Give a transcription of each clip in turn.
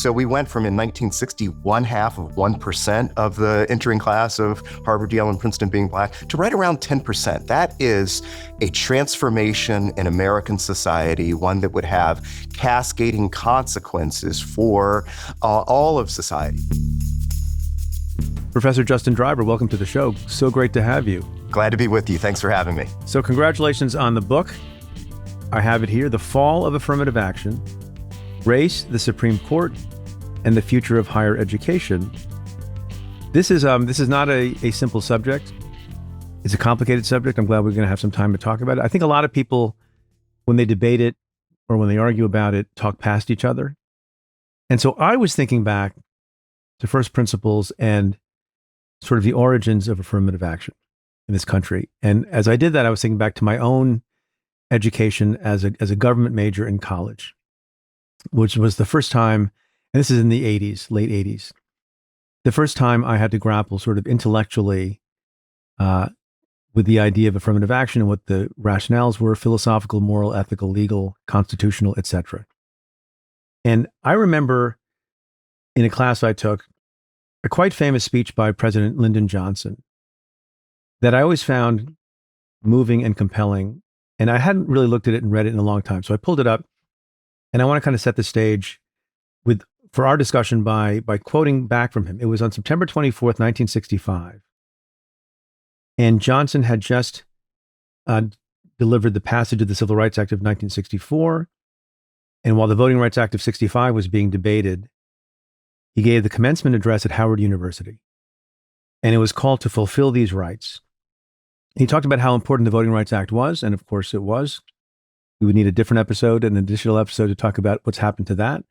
So we went from, in 1960, 0.5% of the entering class of Harvard, Yale, and Princeton being Black, to right around 10%. That is a transformation in American society, one that would have cascading consequences for all of society. Professor Justin Driver, welcome to the show. So great to have you. Glad to be with you. Thanks for having me. So congratulations on the book. I have it here, The Fall of Affirmative Action, Race, the Supreme Court, and the Future of Higher Education. This is not a simple subject. It's a complicated subject. I'm glad we're going to have some time to talk about it. I think a lot of people, when they debate it or when they argue about it, talk past each other. And so I was thinking back to first principles and sort of the origins of affirmative action in this country. And as I did that, I was thinking back to my own education as a government major in college, which was the first time, and this is in the 80s, late 80s, the first time I had to grapple sort of intellectually with the idea of affirmative action and what the rationales were: philosophical, moral, ethical, legal, constitutional, etc. And I remember in a class I took a quite famous speech by President Lyndon Johnson that I always found moving and compelling. And I hadn't really looked at it and read it in a long time. So I pulled it up, and I want to kind of set the stage for our discussion by quoting back from him. It was on September 24th, 1965. And Johnson had just delivered the passage of the Civil Rights Act of 1964. And while the Voting Rights Act of 65 was being debated, he gave the commencement address at Howard University. And it was called To Fulfill These Rights. He talked about how important the Voting Rights Act was, and of course it was. We would need a different episode, an additional episode, to talk about what's happened to that.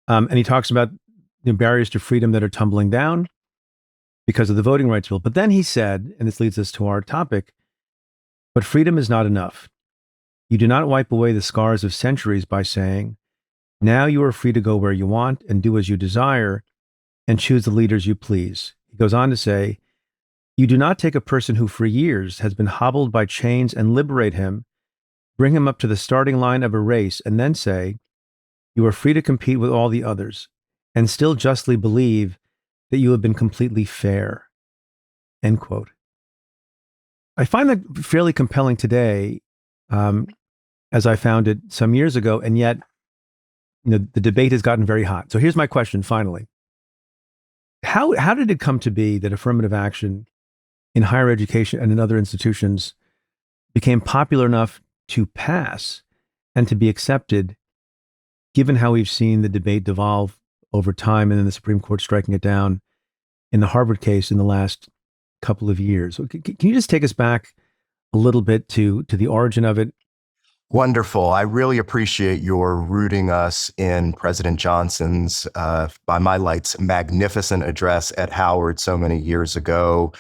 And he talks about the barriers to freedom that are tumbling down because of the Voting Rights Bill. But then he said, and this leads us to our topic, but freedom is not enough. You do not wipe away the scars of centuries by saying, now you are free to go where you want and do as you desire and choose the leaders you please. He goes on to say, you do not take a person who for years has been hobbled by chains and liberate him, bring him up to the starting line of a race, and then say, you are free to compete with all the others and still justly believe that you have been completely fair. End quote. I find that fairly compelling today, as I found it some years ago, and yet, the debate has gotten very hot. So here's my question finally. How did it come to be that affirmative action in higher education and in other institutions became popular enough to pass and to be accepted, given how we've seen the debate devolve over time and then the Supreme Court striking it down in the Harvard case in the last couple of years? So can you just take us back a little bit to the origin of it? Wonderful. I really appreciate your rooting us in President Johnson's, by my lights, magnificent address at Howard so many years ago,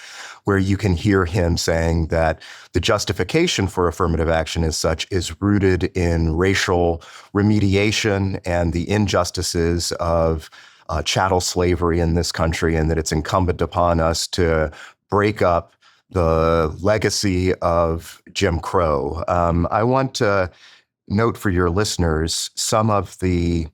where you can hear him saying that the justification for affirmative action as such is rooted in racial remediation and the injustices of chattel slavery in this country, and that it's incumbent upon us to break up the legacy of Jim Crow. I want to note for your listeners some of the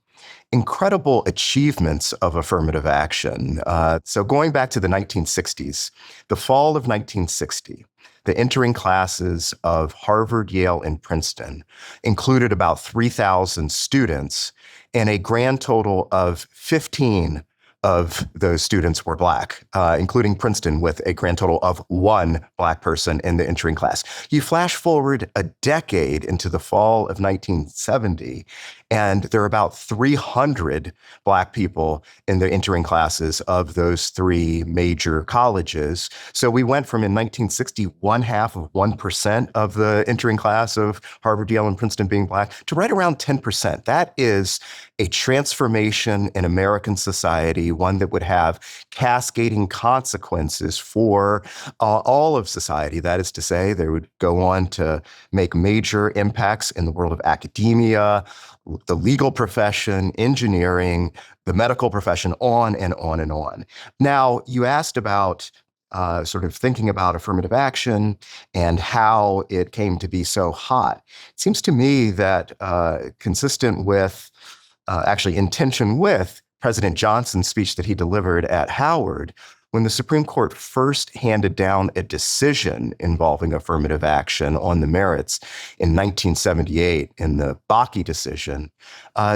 incredible achievements of affirmative action. So going back to the 1960s, the fall of 1960, the entering classes of Harvard, Yale, and Princeton included about 3,000 students, and a grand total of 15 of those students were Black, including Princeton, with a grand total of 1 Black person in the entering class. You flash forward a decade into the fall of 1970, and there are about 300 Black people in the entering classes of those 3 major colleges. So we went from, in 1960, 0.5% of the entering class of Harvard, Yale, and Princeton being Black, to right around 10%. That is a transformation in American society, one that would have cascading consequences for all of society. That is to say, they would go on to make major impacts in the world of academia, the legal profession, engineering, the medical profession, on and on and on. Now, you asked about sort of thinking about affirmative action and how it came to be so hot. It seems to me that consistent with, actually in tension with, President Johnson's speech that he delivered at Howard, when the Supreme Court first handed down a decision involving affirmative action on the merits in 1978 in the Bakke decision,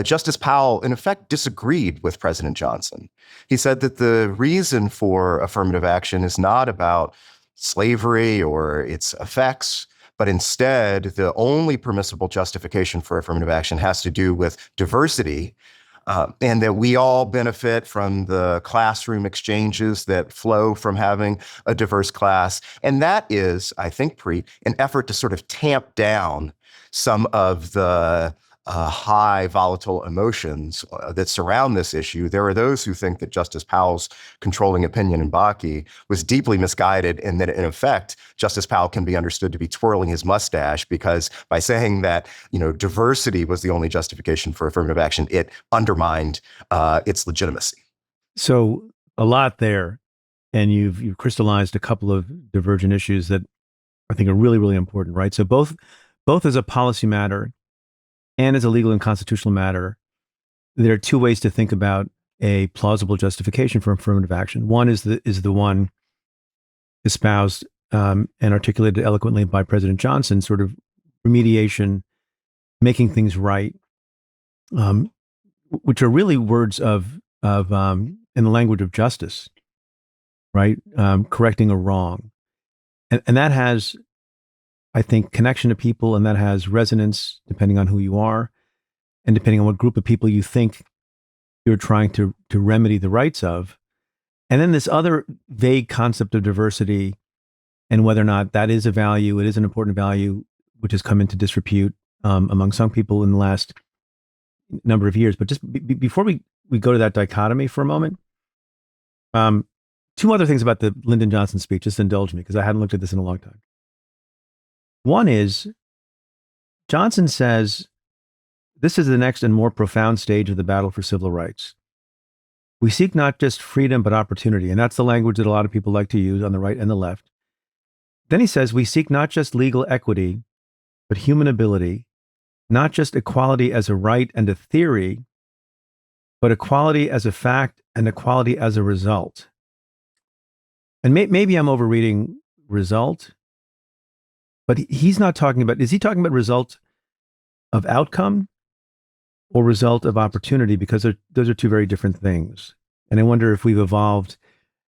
Justice Powell, in effect, disagreed with President Johnson. He said that the reason for affirmative action is not about slavery or its effects, but instead, the only permissible justification for affirmative action has to do with diversity, and that we all benefit from the classroom exchanges that flow from having a diverse class. And that is, I think, Preet, an effort to sort of tamp down some of the high volatile emotions that surround this issue. There are those who think that Justice Powell's controlling opinion in Bakke was deeply misguided, and that in effect, Justice Powell can be understood to be twirling his mustache, because by saying that, diversity was the only justification for affirmative action, it undermined its legitimacy. So a lot there, and you've crystallized a couple of divergent issues that I think are really, really important, right? So both as a policy matter and as a legal and constitutional matter, there are two ways to think about a plausible justification for affirmative action. One is the one espoused and articulated eloquently by President Johnson, sort of remediation, making things right, which are really words of in the language of justice, right? Correcting a wrong, and that has, I think, connection to people, and that has resonance depending on who you are and depending on what group of people you think you're trying to remedy the rights of. And then this other vague concept of diversity and whether or not that is a value, it is an important value, which has come into disrepute among some people in the last number of years. But just before we go to that dichotomy for a moment, two other things about the Lyndon Johnson speech, just indulge me, because I hadn't looked at this in a long time. One is, Johnson says, this is the next and more profound stage of the battle for civil rights. We seek not just freedom, but opportunity. And that's the language that a lot of people like to use on the right and the left. Then he says, we seek not just legal equity, but human ability, not just equality as a right and a theory, but equality as a fact and equality as a result. And maybe I'm overreading result, but he's not talking about, is he talking about result of outcome or result of opportunity? Because those are two very different things. And I wonder if we've evolved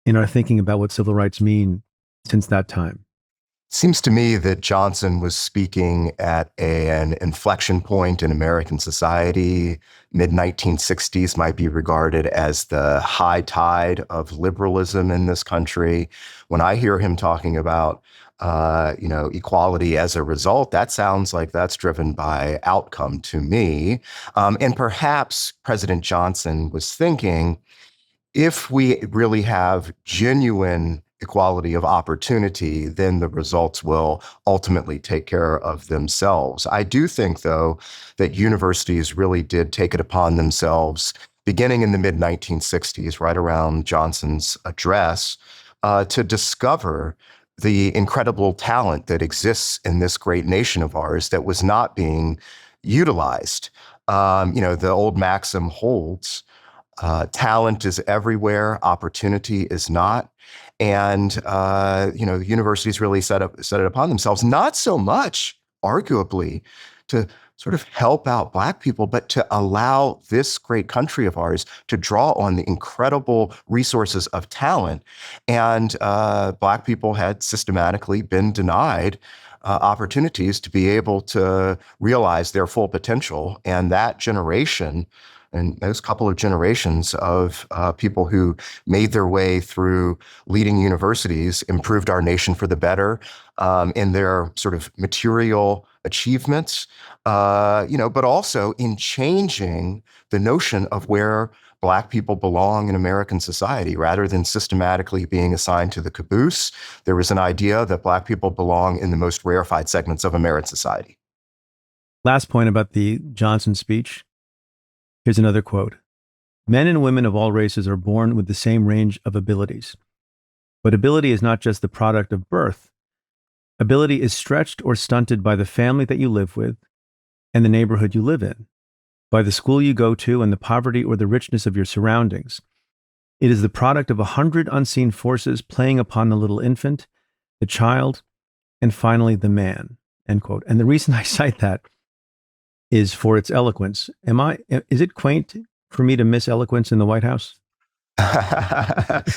in our thinking about what civil rights mean since that time. Seems to me that Johnson was speaking at an inflection point in American society. Mid-1960s might be regarded as the high tide of liberalism in this country. When I hear him talking about equality as a result, that sounds like that's driven by outcome to me. And perhaps President Johnson was thinking, if we really have genuine equality of opportunity, then the results will ultimately take care of themselves. I do think, though, that universities really did take it upon themselves, beginning in the mid-1960s, right around Johnson's address, to discover the incredible talent that exists in this great nation of ours that was not being utilized. The old maxim holds, talent is everywhere, opportunity is not. And, the universities really set it upon themselves, not so much, arguably, to sort of help out Black people, but to allow this great country of ours to draw on the incredible resources of talent. And Black people had systematically been denied opportunities to be able to realize their full potential. And that generation, and those couple of generations of people who made their way through leading universities, improved our nation for the better in their sort of material achievements, but also in changing the notion of where Black people belong in American society. Rather than systematically being assigned to the caboose, there was an idea that Black people belong in the most rarefied segments of American society. Last point about the Johnson speech. Here's another quote. Men and women of all races are born with the same range of abilities. But ability is not just the product of birth. Ability is stretched or stunted by the family that you live with and the neighborhood you live in. by the school you go to and the poverty or the richness of your surroundings. It is the product of 100 unseen forces playing upon the little infant, the child, and finally the man, end quote. And the reason I cite that is for its eloquence. Is it quaint for me to miss eloquence in the White House?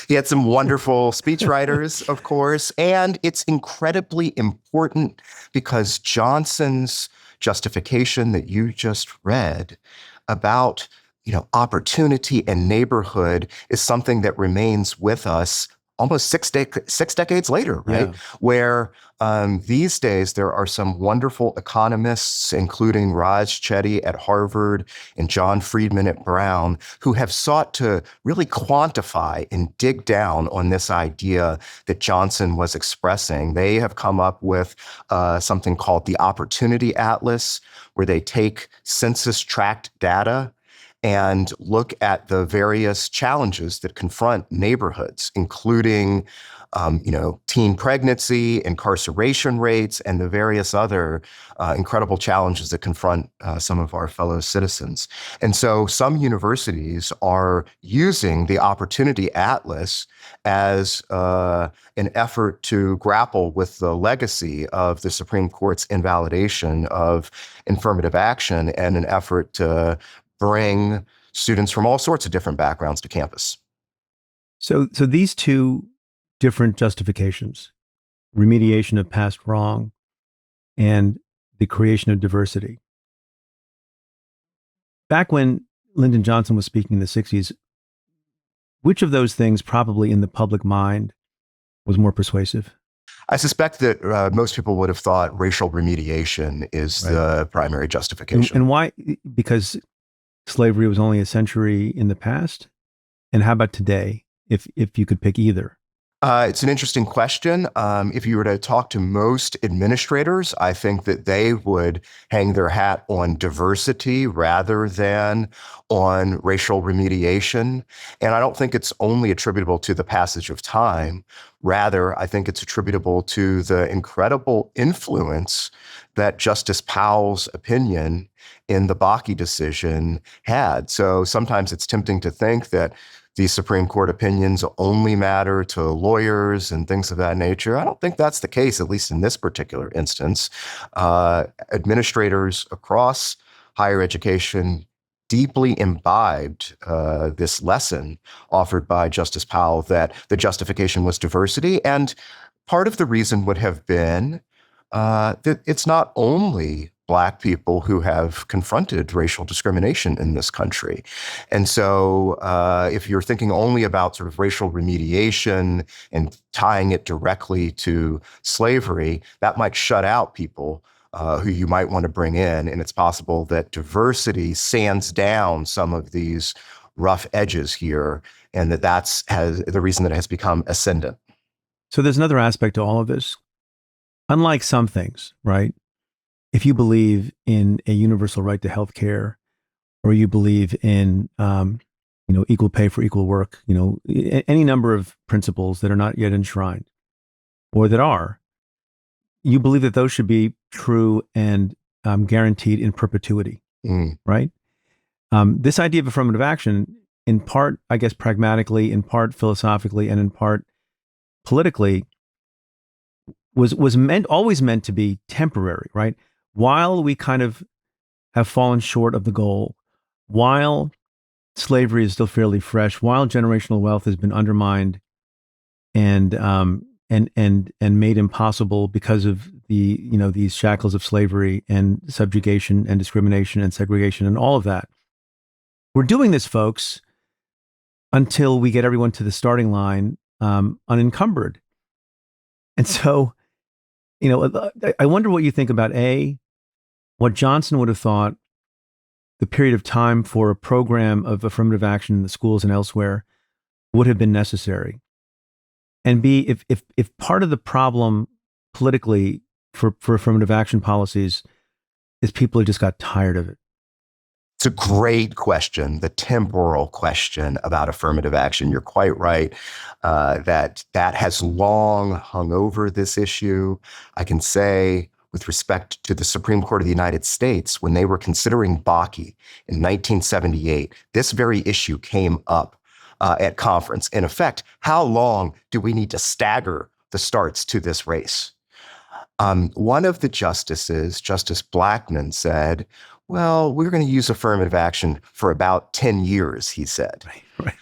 He had some wonderful speechwriters, of course, and it's incredibly important because Johnson's justification that you just read about, opportunity and neighborhood is something that remains with us almost six decades later, right? Yeah. Where these days there are some wonderful economists, including Raj Chetty at Harvard and John Friedman at Brown, who have sought to really quantify and dig down on this idea that Johnson was expressing. They have come up with something called the Opportunity Atlas, where they take census tract data and look at the various challenges that confront neighborhoods, including, teen pregnancy, incarceration rates, and the various other incredible challenges that confront some of our fellow citizens. And so some universities are using the Opportunity Atlas as an effort to grapple with the legacy of the Supreme Court's invalidation of affirmative action and an effort to bring students from all sorts of different backgrounds to campus. So these two different justifications, remediation of past wrong and the creation of diversity. Back when Lyndon Johnson was speaking in the 60s, which of those things probably in the public mind was more persuasive? I suspect that most people would have thought racial remediation is the primary justification. And why? Because slavery was only a century in the past? And how about today, if you could pick either? It's an interesting question. If you were to talk to most administrators, I think that they would hang their hat on diversity rather than on racial remediation. And I don't think it's only attributable to the passage of time. Rather, I think it's attributable to the incredible influence that Justice Powell's opinion in the Bakke decision had. So sometimes it's tempting to think that these Supreme Court opinions only matter to lawyers and things of that nature. I don't think that's the case, at least in this particular instance. Administrators across higher education deeply imbibed this lesson offered by Justice Powell that the justification was diversity. And part of the reason would have been that it's not only Black people who have confronted racial discrimination in this country. And so if you're thinking only about sort of racial remediation and tying it directly to slavery, that might shut out people who you might want to bring in. And it's possible that diversity sands down some of these rough edges here, and that's the reason that it has become ascendant. So there's another aspect to all of this. Unlike some things, right? If you believe in a universal right to health care, or you believe in, equal pay for equal work, any number of principles that are not yet enshrined, or that are, you believe that those should be true and guaranteed in perpetuity, right? This idea of affirmative action, in part, I guess, pragmatically, in part philosophically, and in part politically, was always meant to be temporary, right? While we kind of have fallen short of the goal, while slavery is still fairly fresh, while generational wealth has been undermined and made impossible because of these shackles of slavery and subjugation and discrimination and segregation and all of that. We're doing this, folks, until we get everyone to the starting line unencumbered. And so, I wonder what you think about what Johnson would have thought the period of time for a program of affirmative action in the schools and elsewhere would have been necessary. And B, if part of the problem politically for affirmative action policies is people who just got tired of it. It's a great question, the temporal question about affirmative action. You're quite right that has long hung over this issue. I can say with respect to the Supreme Court of the United States when they were considering Bakke in 1978. This very issue came up at conference. In effect, how long do we need to stagger the starts to this race? One of the justices, Justice Blackmun, said, well, we're going to use affirmative action for about 10 years, he said. Right.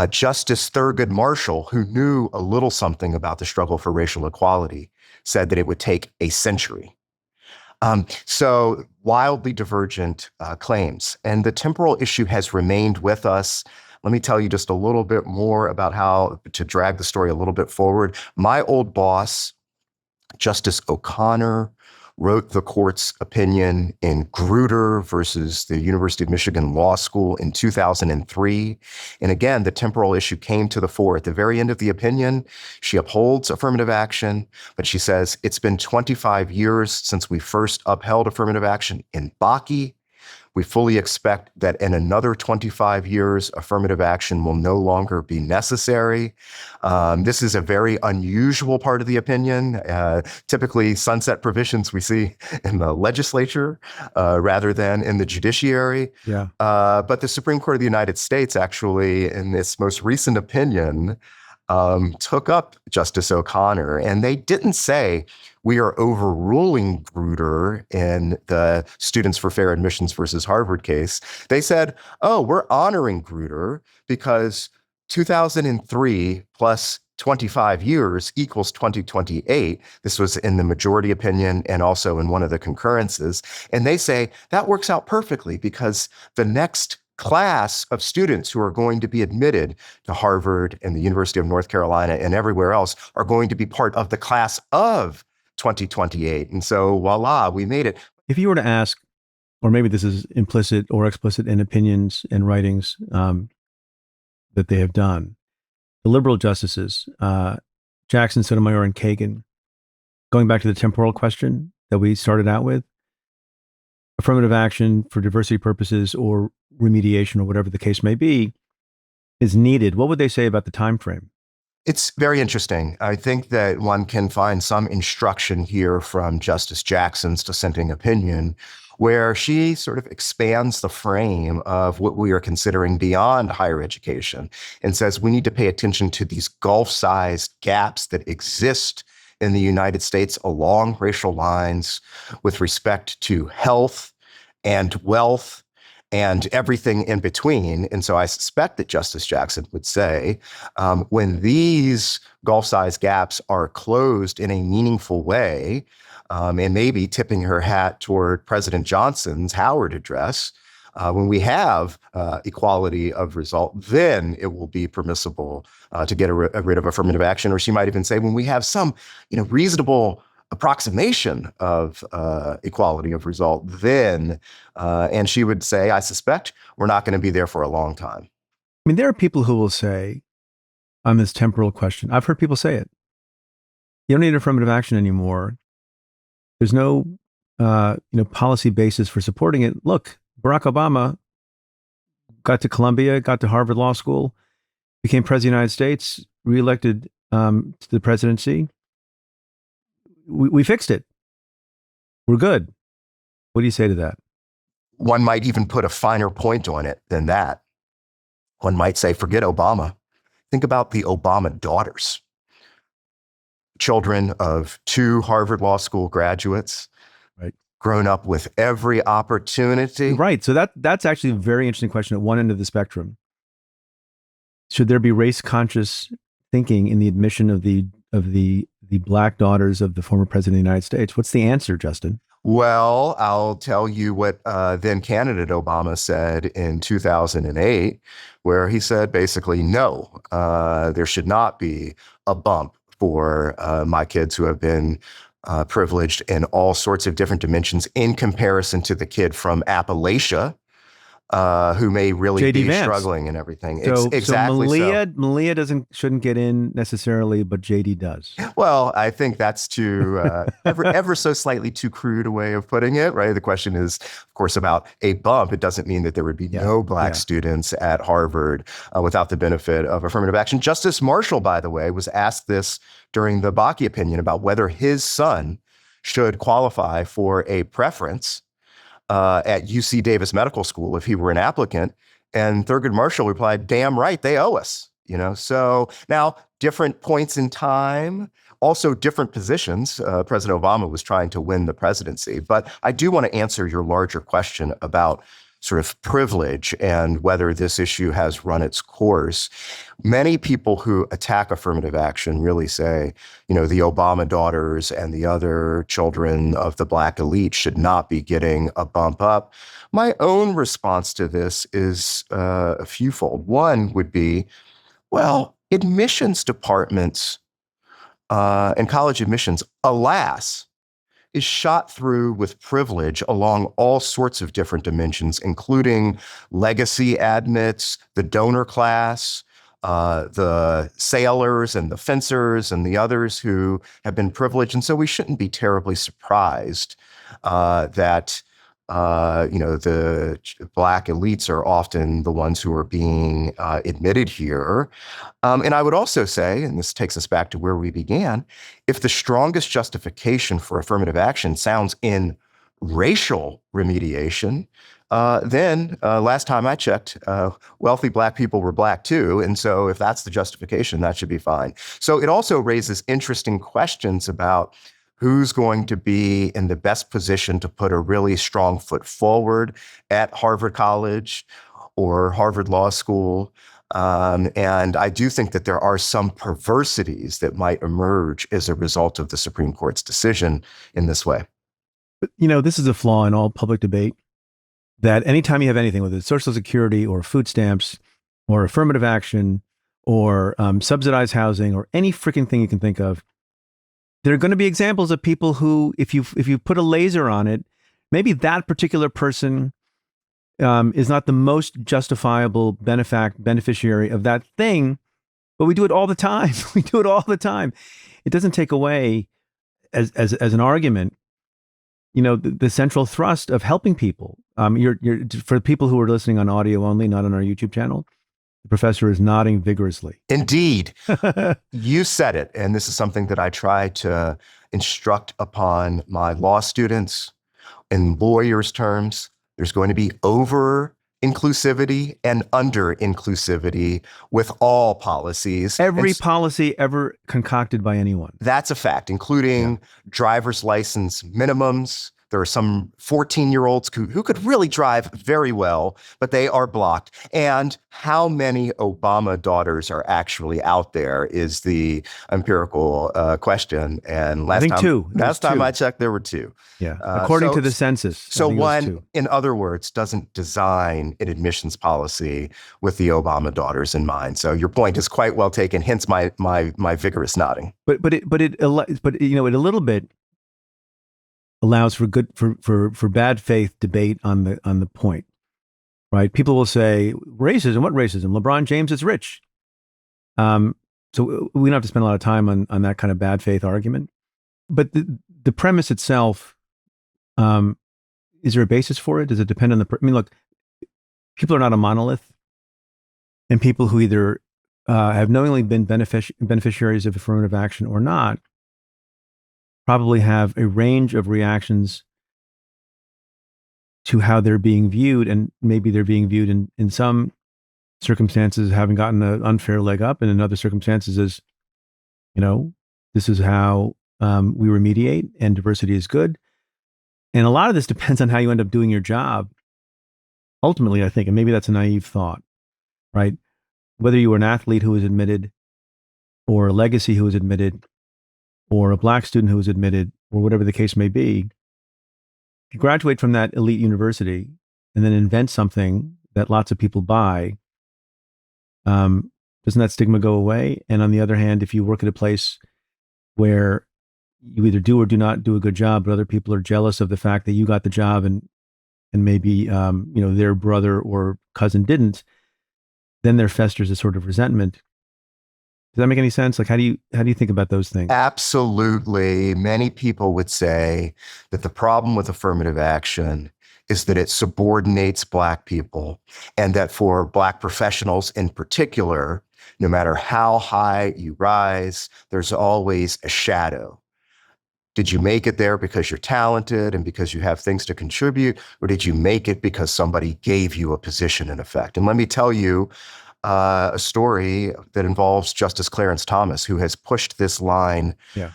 Justice Thurgood Marshall, who knew a little something about the struggle for racial equality, said that it would take a century. So wildly divergent claims. And the temporal issue has remained with us. Let me tell you just a little bit more about how to drag the story a little bit forward. My old boss, Justice O'Connor, wrote the court's opinion in Grutter versus the University of Michigan Law School in 2003. And again, the temporal issue came to the fore. At the very end of the opinion, she upholds affirmative action, but she says, it's been 25 years since we first upheld affirmative action in Bakke. We fully expect that in another 25 years, affirmative action will no longer be necessary. This is a very unusual part of the opinion. Typically, sunset provisions we see in the legislature rather than in the judiciary. Yeah. But the Supreme Court of the United States actually, in this most recent opinion, took up Justice O'Connor, and they didn't say we are overruling Grutter in the Students for Fair Admissions versus Harvard case. They said, oh, we're honoring Grutter because 2003 plus 25 years equals 2028. This was in the majority opinion and also in one of the concurrences. And they say that works out perfectly because the next class of students who are going to be admitted to Harvard and the University of North Carolina and everywhere else are going to be part of the class of 2028. And so voila, we made it. If you were to ask, or maybe this is implicit or explicit in opinions and writings that they have done, the liberal justices, Jackson, Sotomayor, and Kagan, going back to the temporal question that we started out with, affirmative action for diversity purposes or remediation or whatever the case may be is needed. What would they say about the time frame? It's very interesting. I think that one can find some instruction here from Justice Jackson's dissenting opinion, where she sort of expands the frame of what we are considering beyond higher education and says we need to pay attention to these gulf-sized gaps that exist in the United States along racial lines with respect to health and wealth and everything in between. And so I suspect that Justice Jackson would say, when these gulf-sized gaps are closed in a meaningful way, and maybe tipping her hat toward President Johnson's Howard address, when we have equality of result, then it will be permissible to get rid of affirmative action. Or she might even say, when we have some, reasonable approximation of equality of result, then, and she would say, I suspect we're not going to be there for a long time. I mean, there are people who will say on this temporal question, I've heard people say it, you don't need affirmative action anymore. There's no, policy basis for supporting it. Look, Barack Obama got to Columbia, got to Harvard Law School, became president of the United States, reelected to the presidency. We fixed it. We're good. What do you say to that? One might even put a finer point on it than that. One might say, forget Obama. Think about the Obama daughters, children of two Harvard Law School graduates, right, grown up with every opportunity. Right. So that's actually a very interesting question at one end of the spectrum. Should there be race-conscious thinking in the admission of the black daughters of the former president of the United States? What's the answer, Justin? Well, I'll tell you what then candidate Obama said in 2008, where he said basically, no, there should not be a bump for my kids who have been privileged in all sorts of different dimensions in comparison to the kid from Appalachia, who may really J.D. be Vance. Struggling and everything. Exactly. So Malia shouldn't get in necessarily, but JD does. Well, I think that's too ever so slightly too crude a way of putting it, right? The question is, of course, about a bump. It doesn't mean that there would be no black students at Harvard without the benefit of affirmative action. Justice Marshall, by the way, was asked this during the Bakke opinion about whether his son should qualify for a preference at UC Davis Medical School if he were an applicant. And Thurgood Marshall replied, damn right, they owe us. So now different points in time, also different positions. President Obama was trying to win the presidency. But I do want to answer your larger question about sort of privilege and whether this issue has run its course. Many people who attack affirmative action really say, the Obama daughters and the other children of the Black elite should not be getting a bump up. My own response to this is a fewfold. One would be, well, admissions departments and college admissions, alas, is shot through with privilege along all sorts of different dimensions, including legacy admits, the donor class, the sailors and the fencers and the others who have been privileged. And so we shouldn't be terribly surprised that the Black elites are often the ones who are being admitted here. And I would also say, and this takes us back to where we began, if the strongest justification for affirmative action sounds in racial remediation, then last time I checked, wealthy Black people were Black too. And so if that's the justification, that should be fine. So it also raises interesting questions about who's going to be in the best position to put a really strong foot forward at Harvard College or Harvard Law School. And I do think that there are some perversities that might emerge as a result of the Supreme Court's decision in this way. But, this is a flaw in all public debate, that anytime you have anything, whether it's Social Security or food stamps or affirmative action or subsidized housing or any freaking thing you can think of, there are going to be examples of people who, if you put a laser on it, maybe that particular person is not the most justifiable beneficiary of that thing, but we do it all the time. We do it all the time. It doesn't take away, as an argument, the central thrust of helping people. You're for people who are listening on audio only, not on our YouTube channel. The professor is nodding vigorously. Indeed. You said it. And this is something that I try to instruct upon my law students in lawyers' terms. There's going to be over inclusivity and under inclusivity with all policies. Every policy ever concocted by anyone. That's a fact, including driver's license minimums. There are some 14-year-olds who could really drive very well, but they are blocked. And how many Obama daughters are actually out there is the empirical question. And I think two. Last time I checked, there were two. Yeah, according to the census. So one, in other words, doesn't design an admissions policy with the Obama daughters in mind. So your point is quite well taken. Hence my vigorous nodding. But it a little bit allows for bad faith debate on the point, right? People will say racism. What racism? LeBron James is rich. So we don't have to spend a lot of time on that kind of bad faith argument. But the premise itself, is there a basis for it? Does it depend on look, people are not a monolith, and people who either have knowingly been beneficiaries of affirmative action or not probably have a range of reactions to how they're being viewed, and maybe they're being viewed in some circumstances having gotten an unfair leg up, and in other circumstances as, this is how we remediate, and diversity is good. And a lot of this depends on how you end up doing your job. Ultimately, I think, and maybe that's a naive thought, right? Whether you were an athlete who was admitted, or a legacy who was admitted, or a Black student who was admitted, or whatever the case may be, you graduate from that elite university and then invent something that lots of people buy, doesn't that stigma go away? And on the other hand, if you work at a place where you either do or do not do a good job, but other people are jealous of the fact that you got the job and maybe their brother or cousin didn't, then there festers a sort of resentment. Does that make any sense? Like, how do you think about those things? Absolutely. Many people would say that the problem with affirmative action is that it subordinates Black people, and that for Black professionals in particular, no matter how high you rise, there's always a shadow. Did you make it there because you're talented and because you have things to contribute, or did you make it because somebody gave you a position in effect? And let me tell you a story that involves Justice Clarence Thomas, who has pushed this line Yeah.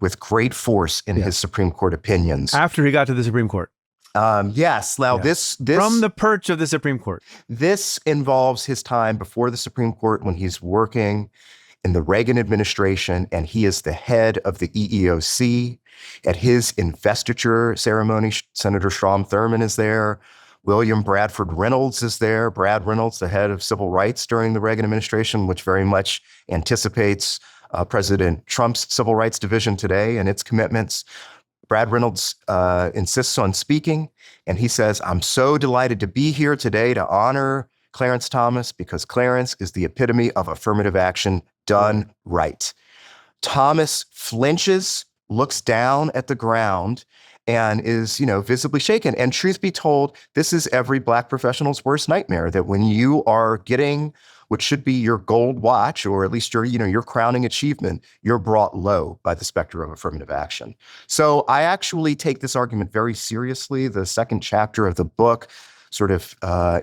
with great force in Yeah. his Supreme Court opinions. After he got to the Supreme Court. Yes. Now, Yeah. this From the perch of the Supreme Court. this involves his time before the Supreme Court when he's working in the Reagan administration, and he is the head of the EEOC. At his investiture ceremony, Senator Strom Thurmond is there. William Bradford Reynolds is there. Brad Reynolds, the head of civil rights during the Reagan administration, which very much anticipates President Trump's civil rights division today and its commitments. Brad Reynolds insists on speaking, and he says, "I'm so delighted to be here today to honor Clarence Thomas because Clarence is the epitome of affirmative action done right." Thomas flinches, looks down at the ground, and is, visibly shaken. And truth be told, this is every Black professional's worst nightmare, that when you are getting what should be your gold watch, or at least your crowning achievement, you're brought low by the specter of affirmative action. So I actually take this argument very seriously. The second chapter of the book sort of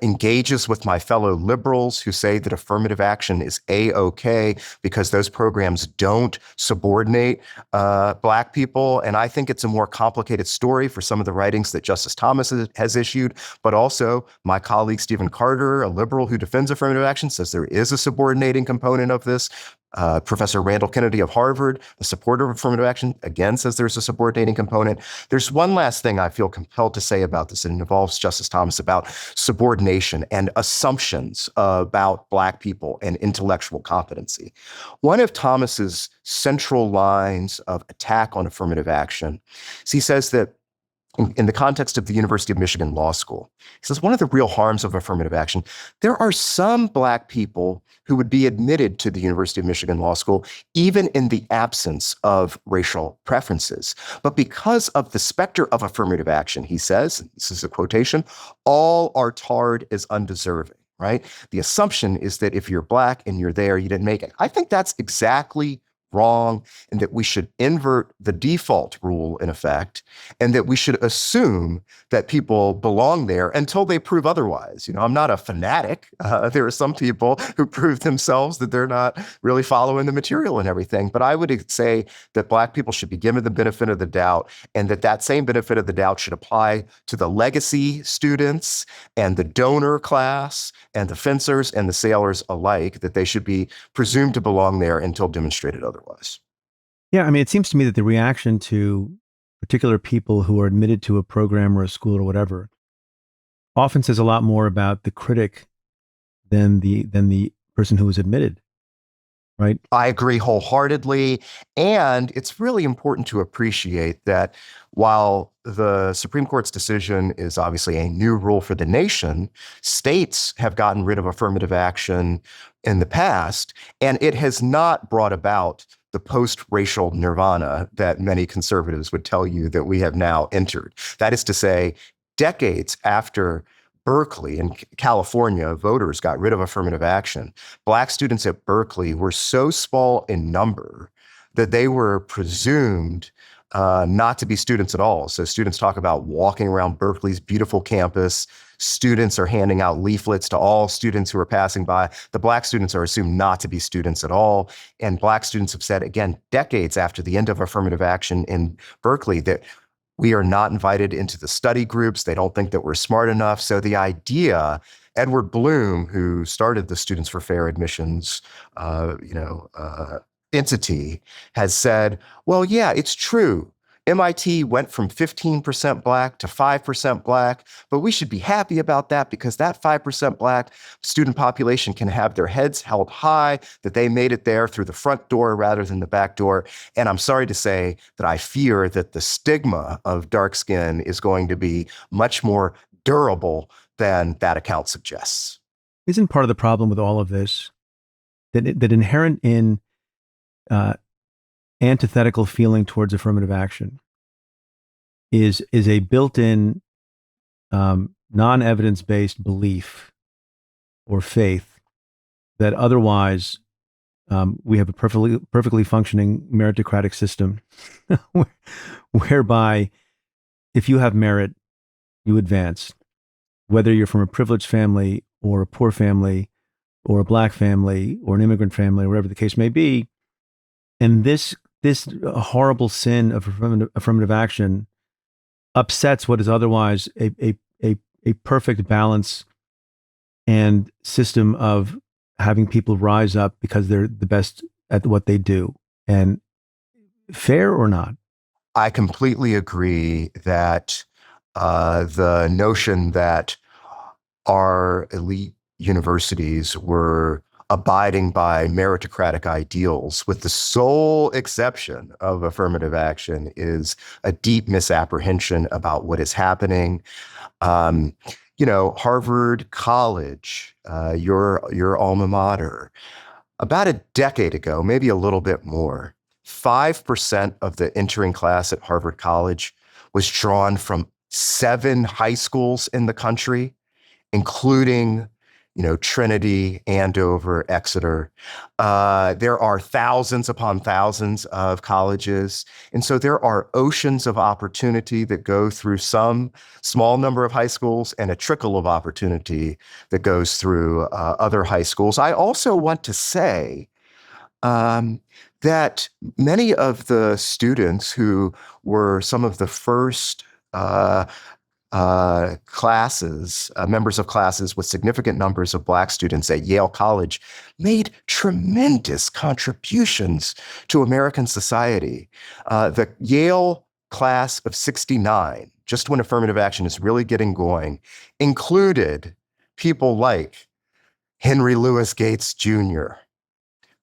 engages with my fellow liberals who say that affirmative action is A-OK because those programs don't subordinate Black people. And I think it's a more complicated story for some of the writings that Justice Thomas has issued, but also my colleague Stephen Carter, a liberal who defends affirmative action, says there is a subordinating component of this. Professor Randall Kennedy of Harvard, a supporter of affirmative action, again says there's a subordinating component. There's one last thing I feel compelled to say about this, and it involves Justice Thomas, about subordination and assumptions about Black people and intellectual competency. One of Thomas's central lines of attack on affirmative action is he says that in the context of the University of Michigan Law School, he says one of the real harms of affirmative action, there are some Black people who would be admitted to the University of Michigan Law School even in the absence of racial preferences. But because of the specter of affirmative action, he says, this is a quotation, all are tarred as undeserving, right? The assumption is that if you're Black and you're there, you didn't make it. I think that's exactly wrong, and that we should invert the default rule in effect, and that we should assume that people belong there until they prove otherwise. I'm not a fanatic. There are some people who prove themselves that they're not really following the material and everything. But I would say that Black people should be given the benefit of the doubt, and that same benefit of the doubt should apply to the legacy students and the donor class and the fencers and the sailors alike, that they should be presumed to belong there until demonstrated otherwise. Yeah, I mean, it seems to me that the reaction to particular people who are admitted to a program or a school or whatever often says a lot more about the critic than the person who was admitted, right? I agree wholeheartedly. And it's really important to appreciate that while the Supreme Court's decision is obviously a new rule for the nation, states have gotten rid of affirmative action in the past, and it has not brought about the post-racial nirvana that many conservatives would tell you that we have now entered. That is to say, decades after Berkeley in California, voters got rid of affirmative action, Black students at Berkeley were so small in number that they were presumed not to be students at all. So students talk about walking around Berkeley's beautiful campus. Students are handing out leaflets to all students who are passing by. The Black students are assumed not to be students at all. And Black students have said, again, decades after the end of affirmative action in Berkeley, that we are not invited into the study groups. They don't think that we're smart enough. So the idea, Edward Bloom, who started the Students for Fair Admissions, entity, has said, well, yeah, it's true. MIT went from 15% Black to 5% Black, but we should be happy about that because that 5% Black student population can have their heads held high, that they made it there through the front door rather than the back door. And I'm sorry to say that I fear that the stigma of dark skin is going to be much more durable than that account suggests. Isn't part of the problem with all of this that inherent in antithetical feeling towards affirmative action is a built-in non-evidence-based belief or faith that otherwise we have a perfectly functioning meritocratic system whereby if you have merit, you advance, whether you're from a privileged family or a poor family or a black family or an immigrant family, wherever the case may be. And this horrible sin of affirmative action upsets what is otherwise a perfect balance and system of having people rise up because they're the best at what they do. And fair or not? I completely agree that the notion that our elite universities were abiding by meritocratic ideals, with the sole exception of affirmative action, is a deep misapprehension about what is happening. Um, Harvard College, your alma mater, about a decade ago, maybe a little bit more, 5% of the entering class at Harvard College was drawn from 7 high schools in the country, including, Trinity, Andover, Exeter. There are thousands upon thousands of colleges. And so there are oceans of opportunity that go through some small number of high schools and a trickle of opportunity that goes through other high schools. I also want to say that many of the students who were some of the first classes, members of classes with significant numbers of Black students at Yale College, made tremendous contributions to American society. The Yale class of '69, just when affirmative action is really getting going, included people like Henry Louis Gates Jr.,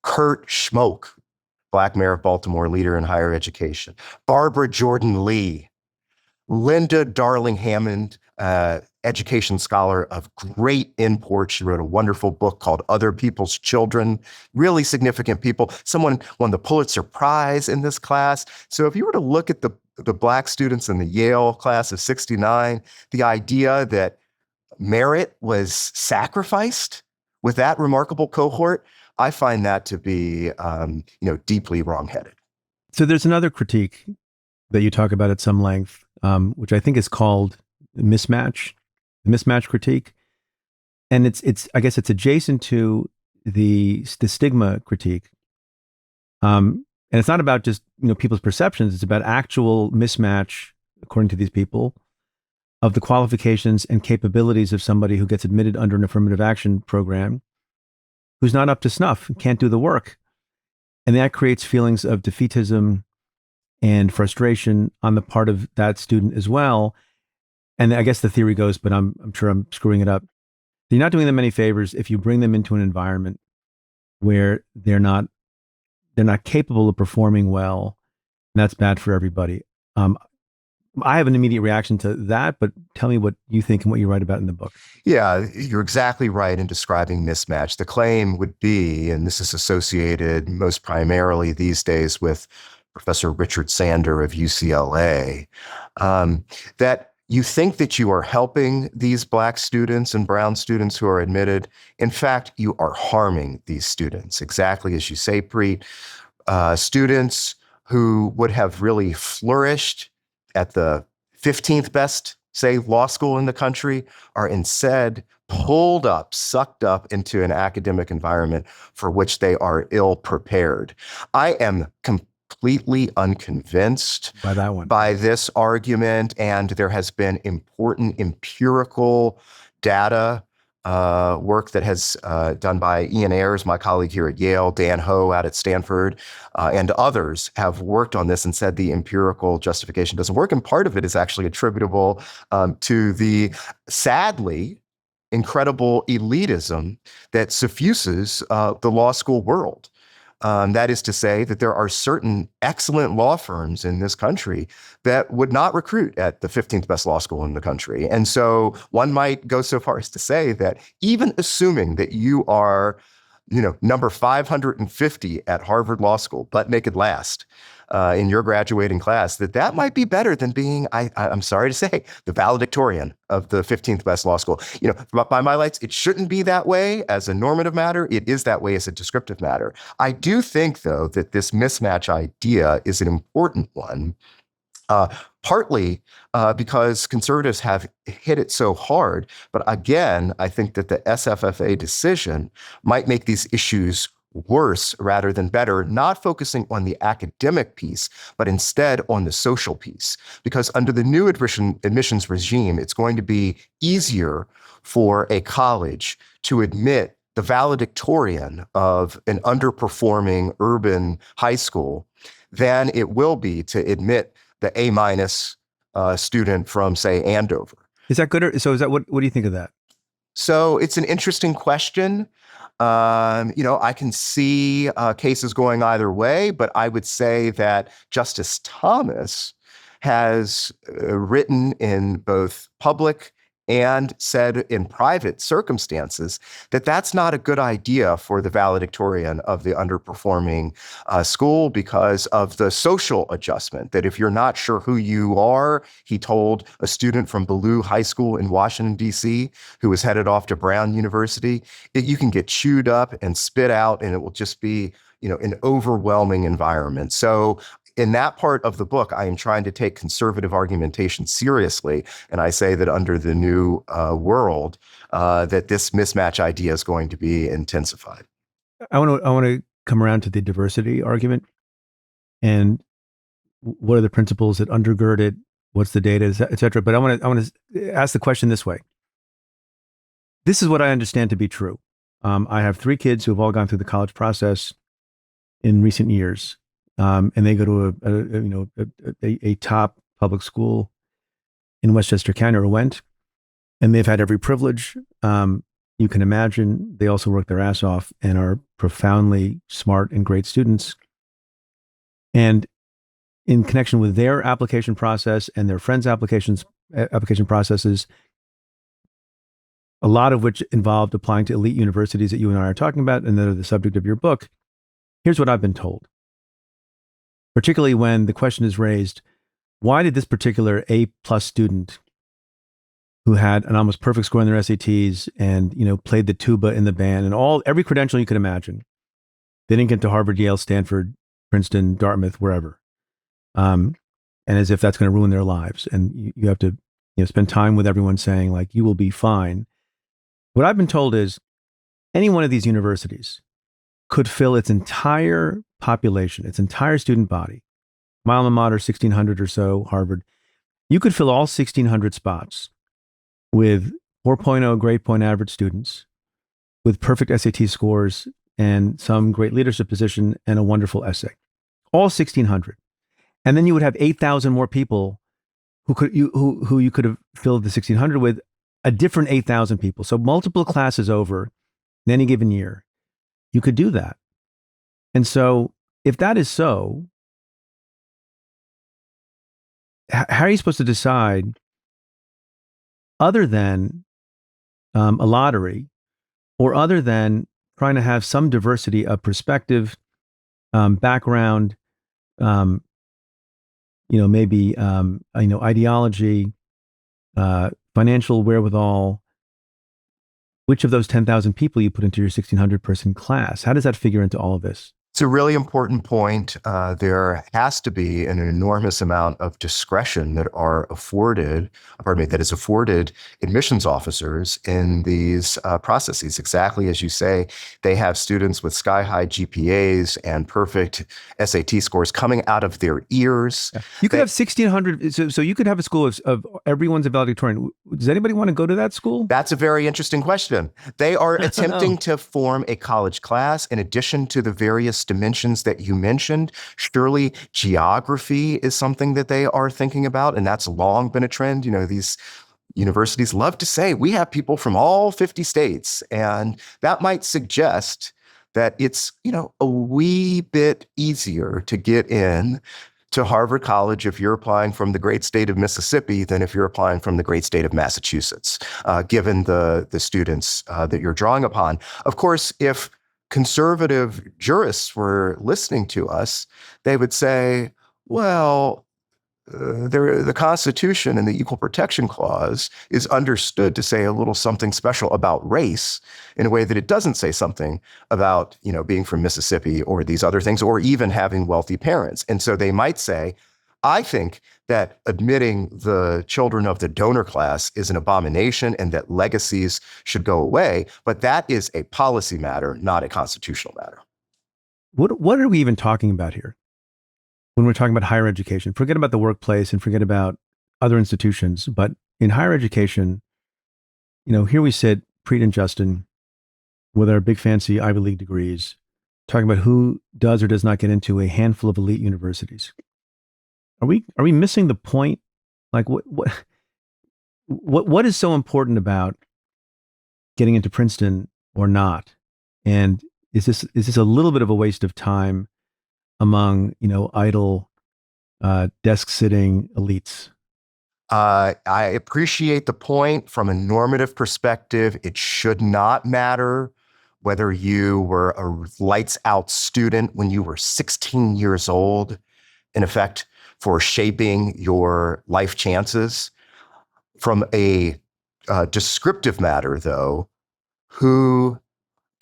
Kurt Schmoke, Black mayor of Baltimore, leader in higher education, Barbara Jordan Lee, Linda Darling Hammond, education scholar of great import. She wrote a wonderful book called Other People's Children, really significant people. Someone won the Pulitzer Prize in this class. So if you were to look at the Black students in the Yale class of '69, the idea that merit was sacrificed with that remarkable cohort, I find that to be, deeply wrongheaded. So there's another critique that you talk about at some length, which I think is called Mismatch, the Mismatch critique, and it's I guess it's adjacent to the Stigma critique, and it's not about just people's perceptions; it's about actual mismatch, according to these people, of the qualifications and capabilities of somebody who gets admitted under an affirmative action program, who's not up to snuff, can't do the work, and that creates feelings of defeatism and frustration on the part of that student as well. And I guess the theory goes, but I'm sure I'm screwing it up. You're not doing them any favors if you bring them into an environment where they're not capable of performing well, and that's bad for everybody. I have an immediate reaction to that, but tell me what you think and what you write about in the book. Yeah, you're exactly right in describing mismatch. The claim would be, and this is associated most primarily these days with Professor Richard Sander of UCLA, that you think that you are helping these Black students and brown students who are admitted. In fact, you are harming these students, exactly as you say, Preet. Students who would have really flourished at the 15th best, say, law school in the country are instead pulled up, sucked up into an academic environment for which they are ill prepared. I am completely unconvinced By that one. by this argument, and there has been important empirical data work that has done by Ian Ayers, my colleague here at Yale, Dan Ho out at Stanford, and others have worked on this and said the empirical justification doesn't work. And part of it is actually attributable to the, sadly, incredible elitism that suffuses the law school world. That is to say that there are certain excellent law firms in this country that would not recruit at the 15th best law school in the country. And so one might go so far as to say that even assuming that you are number 550 at Harvard Law School, butt naked last in your graduating class, that might be better than being, I'm sorry to say, the valedictorian of the 15th best law school. By my lights, it shouldn't be that way as a normative matter. It is that way as a descriptive matter. I do think, though, that this mismatch idea is an important one. Partly because conservatives have hit it so hard. But again, I think that the SFFA decision might make these issues worse rather than better, not focusing on the academic piece, but instead on the social piece. Because under the new admissions regime, it's going to be easier for a college to admit the valedictorian of an underperforming urban high school than it will be to admit the A- student from, say, Andover. Is that good? So is that what do you think of that? So it's an interesting question. I can see cases going either way, but I would say that Justice Thomas has written in both public and said in private circumstances that that's not a good idea for the valedictorian of the underperforming school because of the social adjustment, that if you're not sure who you are, he told a student from Ballou High School in Washington, D.C., who was headed off to Brown University, you can get chewed up and spit out, and it will just be, an overwhelming environment. So in that part of the book, I am trying to take conservative argumentation seriously. And I say that under the new world, that this mismatch idea is going to be intensified. I want to come around to the diversity argument and what are the principles that undergird it? What's the data, et cetera. But I want to ask the question this way. This is what I understand to be true. I have 3 kids who have all gone through the college process in recent years. And they go to a top public school in Westchester County, or went, and they've had every privilege you can imagine. They also work their ass off and are profoundly smart and great students. And in connection with their application process and their friends' application processes, a lot of which involved applying to elite universities that you and I are talking about, and that are the subject of your book. Here's what I've been told. Particularly when the question is raised, why did this particular A+ student who had an almost perfect score in their SATs and, played the tuba in the band and every credential you could imagine, they didn't get to Harvard, Yale, Stanford, Princeton, Dartmouth, wherever. And as if that's going to ruin their lives. And you have to, spend time with everyone saying, like, you will be fine. What I've been told is any one of these universities could fill its entire population, its entire student body. My alma mater, 1,600 or so, Harvard. You could fill all 1,600 spots with 4.0 grade point average students, with perfect SAT scores and some great leadership position and a wonderful essay. All 1,600. And then you would have 8,000 more people who you could have filled the 1,600 with, a different 8,000 people. So multiple classes over in any given year. You could do that. And so if that is so, how are you supposed to decide, other than a lottery, or other than trying to have some diversity of perspective, background, maybe ideology, financial wherewithal? Which of those 10,000 people you put into your 1,600 person class? How does that figure into all of this? It's a really important point. There has to be an enormous amount of discretion that is afforded admissions officers in these processes. Exactly as you say, they have students with sky-high GPAs and perfect SAT scores coming out of their ears. You could have 1,600, so you could have a school of everyone's a valedictorian. Does anybody want to go to that school? That's a very interesting question. They are attempting to form a college class in addition to the various dimensions that you mentioned. Surely geography is something that they are thinking about, and that's long been a trend. These universities love to say, we have people from all 50 states, and that might suggest that it's, a wee bit easier to get in to Harvard College if you're applying from the great state of Mississippi than if you're applying from the great state of Massachusetts, given the students that you're drawing upon. Of course, if conservative jurists were listening to us, they would say, well, the Constitution and the Equal Protection Clause is understood to say a little something special about race in a way that it doesn't say something about, being from Mississippi or these other things, or even having wealthy parents. And so they might say, I think that admitting the children of the donor class is an abomination and that legacies should go away. But that is a policy matter, not a constitutional matter. What are we even talking about here when we're talking about higher education? Forget about the workplace and forget about other institutions. But in higher education, here we sit, Preet and Justin, with our big fancy Ivy League degrees, talking about who does or does not get into a handful of elite universities. Are we missing the point? Like what is so important about getting into Princeton or not? And is this a little bit of a waste of time among idle desk sitting elites? I appreciate the point. From a normative perspective, it should not matter whether you were a lights out student when you were 16 years old, in effect, for shaping your life chances. From a descriptive matter, though, who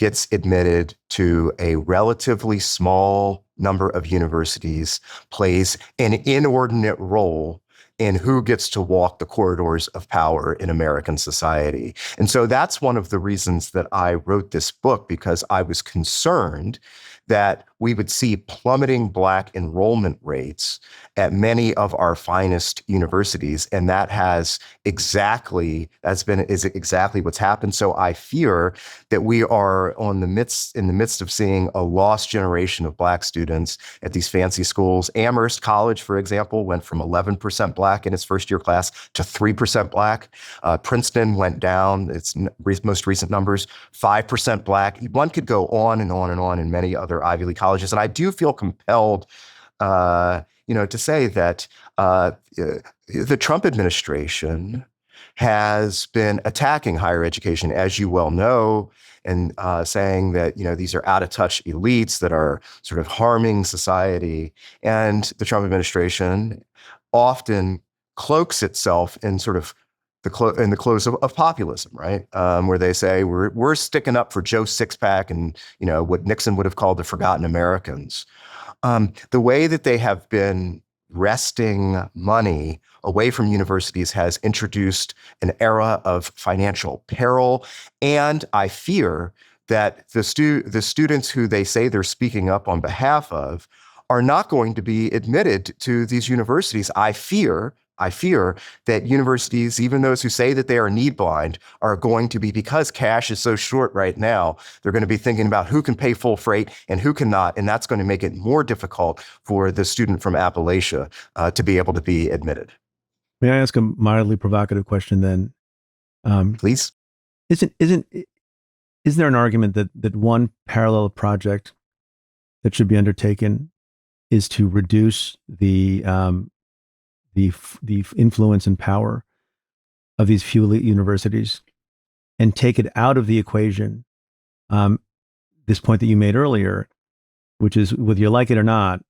gets admitted to a relatively small number of universities plays an inordinate role in who gets to walk the corridors of power in American society. And so that's one of the reasons that I wrote this book, because I was concerned that we would see plummeting Black enrollment rates at many of our finest universities. And that is exactly what's happened. So I fear that we are in the midst of seeing a lost generation of Black students at these fancy schools. Amherst College, for example, went from 11% Black in its first year class to 3% Black. Princeton went down, its most recent numbers, 5% Black. One could go on and on and on in many other Ivy League colleges. And I do feel compelled, to say that the Trump administration has been attacking higher education, as you well know, and saying that, these are out of touch elites that are sort of harming society. And the Trump administration often cloaks itself in sort of in the clothes of populism, right? Where they say we're sticking up for Joe Sixpack and what Nixon would have called the forgotten Americans. The way that they have been wresting money away from universities has introduced an era of financial peril, and I fear that the students who they say they're speaking up on behalf of are not going to be admitted to these universities. I fear that universities, even those who say that they are need blind, are going to be, because cash is so short right now, they're going to be thinking about who can pay full freight and who cannot. And that's going to make it more difficult for the student from Appalachia to be able to be admitted. May I ask a mildly provocative question then? Please. Isn't there an argument that one parallel project that should be undertaken is to reduce the influence and power of these few elite universities and take it out of the equation? This point that you made earlier, which is whether you like it or not,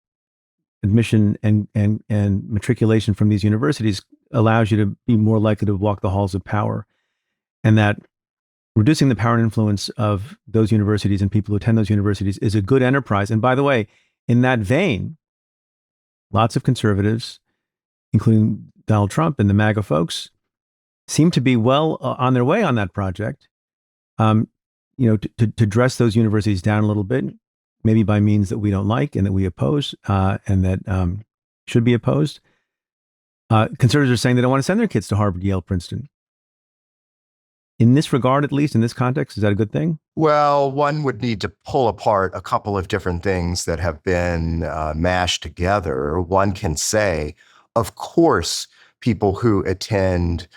admission and matriculation from these universities allows you to be more likely to walk the halls of power, and that reducing the power and influence of those universities and people who attend those universities is a good enterprise. And by the way, in that vein, lots of conservatives, including Donald Trump and the MAGA folks, seem to be well on their way on that project. To dress those universities down a little bit, maybe by means that we don't like and that we oppose, and that should be opposed. Conservatives are saying they don't want to send their kids to Harvard, Yale, Princeton. In this regard, at least in this context, is that a good thing? Well, one would need to pull apart a couple of different things that have been mashed together. One can say, of course, people who attend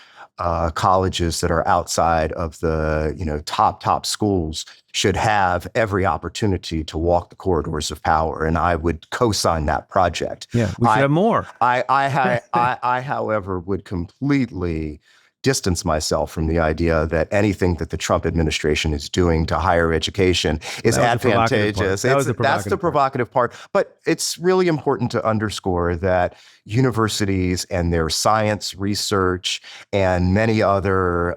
colleges that are outside of the top schools should have every opportunity to walk the corridors of power, and I would co-sign that project. Yeah, we should have more. I however, would completely distance myself from the idea that anything that the Trump administration is doing to higher education is That was the provocative part. advantageous. That was the That's the provocative part. provocative part. But it's really important to underscore that universities and their science research and many other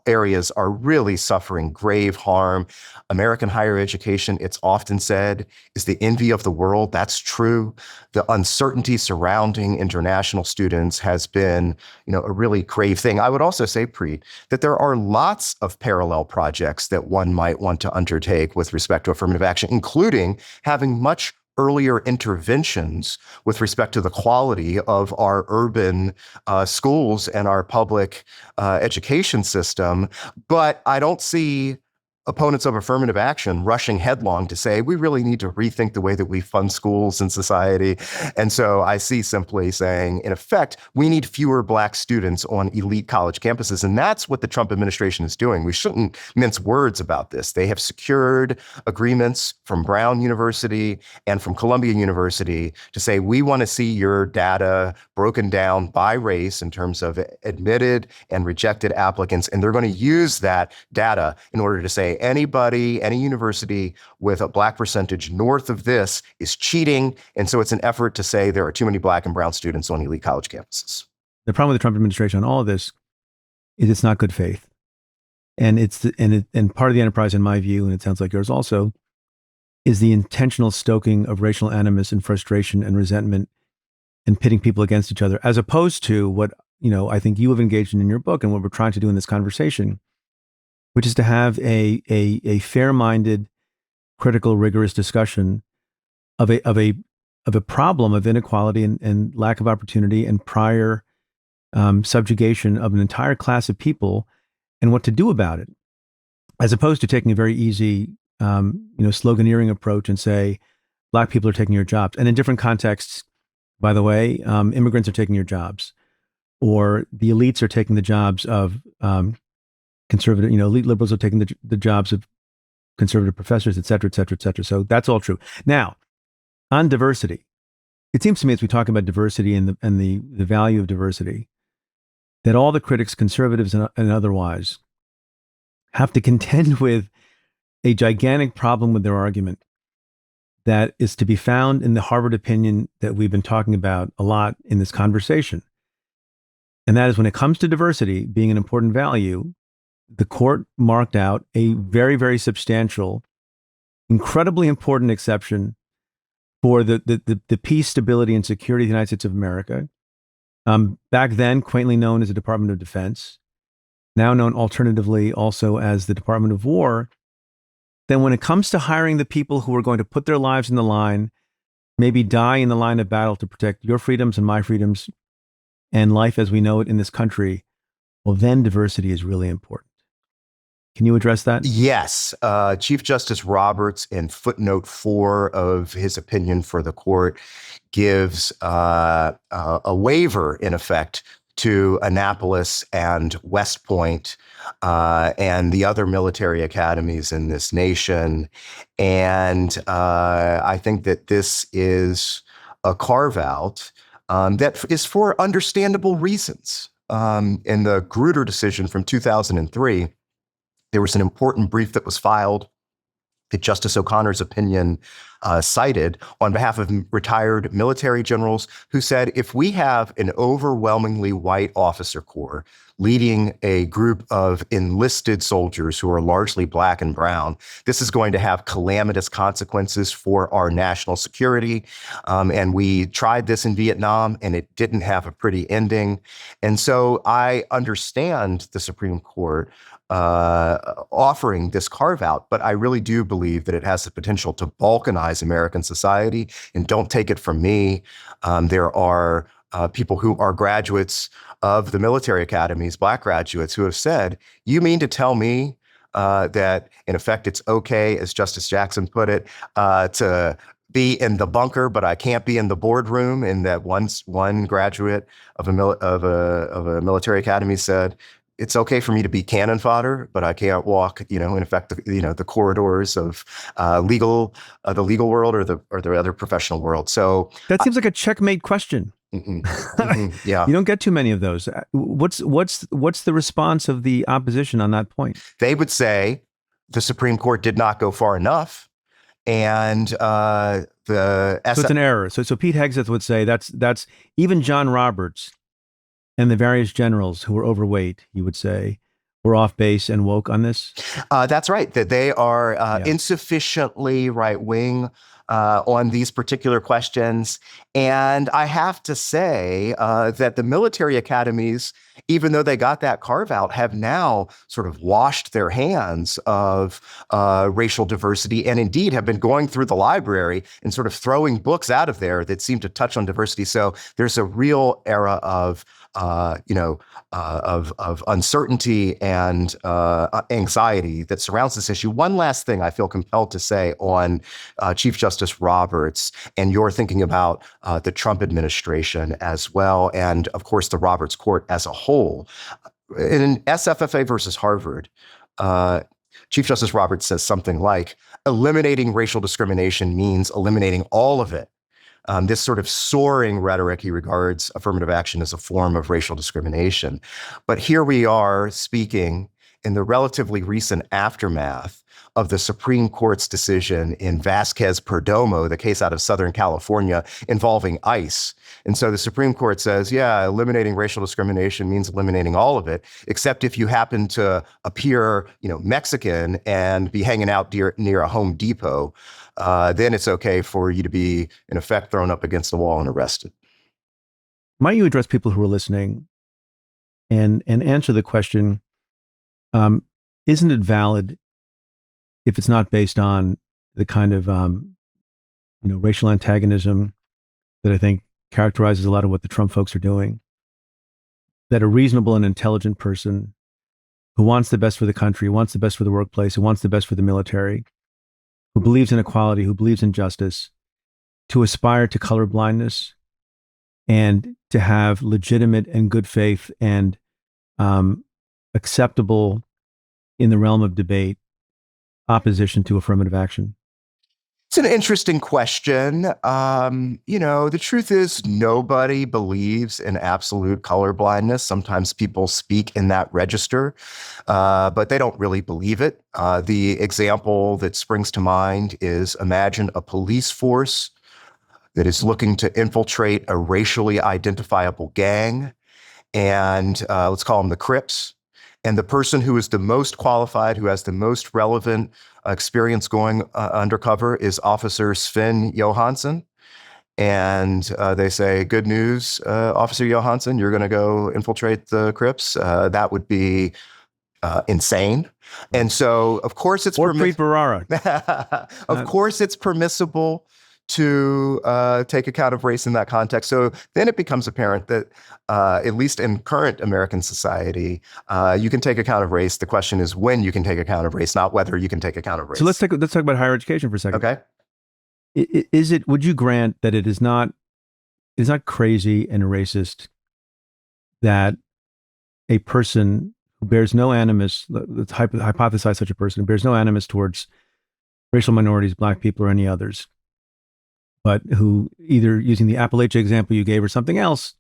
areas are really suffering grave harm. American higher education, it's often said, is the envy of the world. That's true. The uncertainty surrounding international students has been, a really grave thing. I would also say, Preet, that there are lots of parallel projects that one might want to undertake with respect to affirmative action, including having much earlier interventions with respect to the quality of our urban schools and our public education system. But I don't see opponents of affirmative action rushing headlong to say we really need to rethink the way that we fund schools and society. And so I see simply saying, in effect, we need fewer Black students on elite college campuses. And that's what the Trump administration is doing. We shouldn't mince words about this. They have secured agreements from Brown University and from Columbia University to say, we want to see your data broken down by race in terms of admitted and rejected applicants. And they're going to use that data in order to say, anybody, any university with a Black percentage north of this is cheating. And so it's an effort to say there are too many Black and brown students on elite college campuses. The problem with the Trump administration on all of this is it's not good faith. And and part of the enterprise, in my view, and it sounds like yours also, is the intentional stoking of racial animus and frustration and resentment and pitting people against each other, as opposed to what, I think you have engaged in your book and what we're trying to do in this conversation, which is to have a fair-minded, critical, rigorous discussion of a problem of inequality and lack of opportunity and prior subjugation of an entire class of people and what to do about it, as opposed to taking a very easy, sloganeering approach and say, Black people are taking your jobs. And in different contexts, by the way, immigrants are taking your jobs, or the elites are taking the jobs of conservative, elite liberals are taking the jobs of conservative professors, et cetera, et cetera, et cetera. So that's all true. Now, on diversity, it seems to me as we talk about diversity and the value of diversity, that all the critics, conservatives and otherwise, have to contend with a gigantic problem with their argument that is to be found in the Harvard opinion that we've been talking about a lot in this conversation. And that is, when it comes to diversity being an important value, the court marked out a very, very substantial, incredibly important exception for the peace, stability, and security of the United States of America. Back then, quaintly known as the Department of Defense, now known alternatively also as the Department of War. Then when it comes to hiring the people who are going to put their lives in the line, maybe die in the line of battle to protect your freedoms and my freedoms and life as we know it in this country, well, then diversity is really important. Can you address that? Yes. Chief Justice Roberts, in footnote 4 of his opinion for the court, gives a waiver, in effect, to Annapolis and West Point and the other military academies in this nation. And I think that this is a carve-out that is for understandable reasons. In the Grutter decision from 2003, there was an important brief that was filed that Justice O'Connor's opinion cited on behalf of retired military generals who said, if we have an overwhelmingly white officer corps leading a group of enlisted soldiers who are largely Black and brown, this is going to have calamitous consequences for our national security. And we tried this in Vietnam, and it didn't have a pretty ending. And so I understand the Supreme Court offering this carve out, but I really do believe that it has the potential to balkanize American society. And don't take it from me. There are people who are graduates of the military academies, Black graduates, who have said, you mean to tell me that, in effect, it's okay, as Justice Jackson put it, to be in the bunker, but I can't be in the boardroom? And that one graduate of a military academy said, it's okay for me to be cannon fodder, but I can't walk, in effect, the corridors of the legal world or the other professional world. So that seems like a checkmate question. Yeah. You don't get too many of those. What's the response of the opposition on that point? They would say the Supreme Court did not go far enough. And the So it's an error. So Pete Hegseth would say that's even John Roberts and the various generals who were overweight, he would say, were off base and woke on this. That's right, that they are Yeah. insufficiently right wing on these particular questions. And I have to say that the military academies, even though they got that carve out, have now sort of washed their hands of racial diversity and indeed have been going through the library and sort of throwing books out of there that seem to touch on diversity. So there's a real era of of uncertainty and anxiety that surrounds this issue. One last thing I feel compelled to say on Chief Justice Roberts, and you're thinking about the Trump administration as well, and of course the Roberts Court as a whole. In SFFA versus Harvard, Chief Justice Roberts says something like, eliminating racial discrimination means eliminating all of it. This sort of soaring rhetoric, he regards affirmative action as a form of racial discrimination. But here we are speaking in the relatively recent aftermath of the Supreme Court's decision in Vasquez Perdomo, the case out of Southern California involving ICE. And so the Supreme Court says, yeah, eliminating racial discrimination means eliminating all of it, except if you happen to appear, Mexican and be hanging out near a Home Depot, then it's okay for you to be, in effect, thrown up against the wall and arrested. Might you address people who are listening and answer the question, isn't it valid if it's not based on the kind of racial antagonism that I think characterizes a lot of what the Trump folks are doing? That a reasonable and intelligent person who wants the best for the country, who wants the best for the workplace, who wants the best for the military, who believes in equality, who believes in justice, to aspire to colorblindness and to have legitimate and good faith and acceptable in the realm of debate opposition to affirmative action? It's an interesting question. The truth is nobody believes in absolute colorblindness. Sometimes people speak in that register, but they don't really believe it. The example that springs to mind is, imagine a police force that is looking to infiltrate a racially identifiable gang, and let's call them the Crips. And the person who is the most qualified, who has the most relevant experience going undercover is Officer Sven Johansson. And they say, good news, Officer Johansson, you're going to go infiltrate the Crips. That would be insane. And so, of course, it's Preet Bharara. Of course, it's permissible to take account of race in that context. So then it becomes apparent that, at least in current American society, you can take account of race. The question is when you can take account of race, not whether you can take account of race. So let's talk about higher education for a second. Okay. Would you grant that it is not crazy and racist that a person who bears no animus, let's hypothesize such a person who bears no animus towards racial minorities, Black people, or any others, but who, either using the Appalachia example you gave or something else,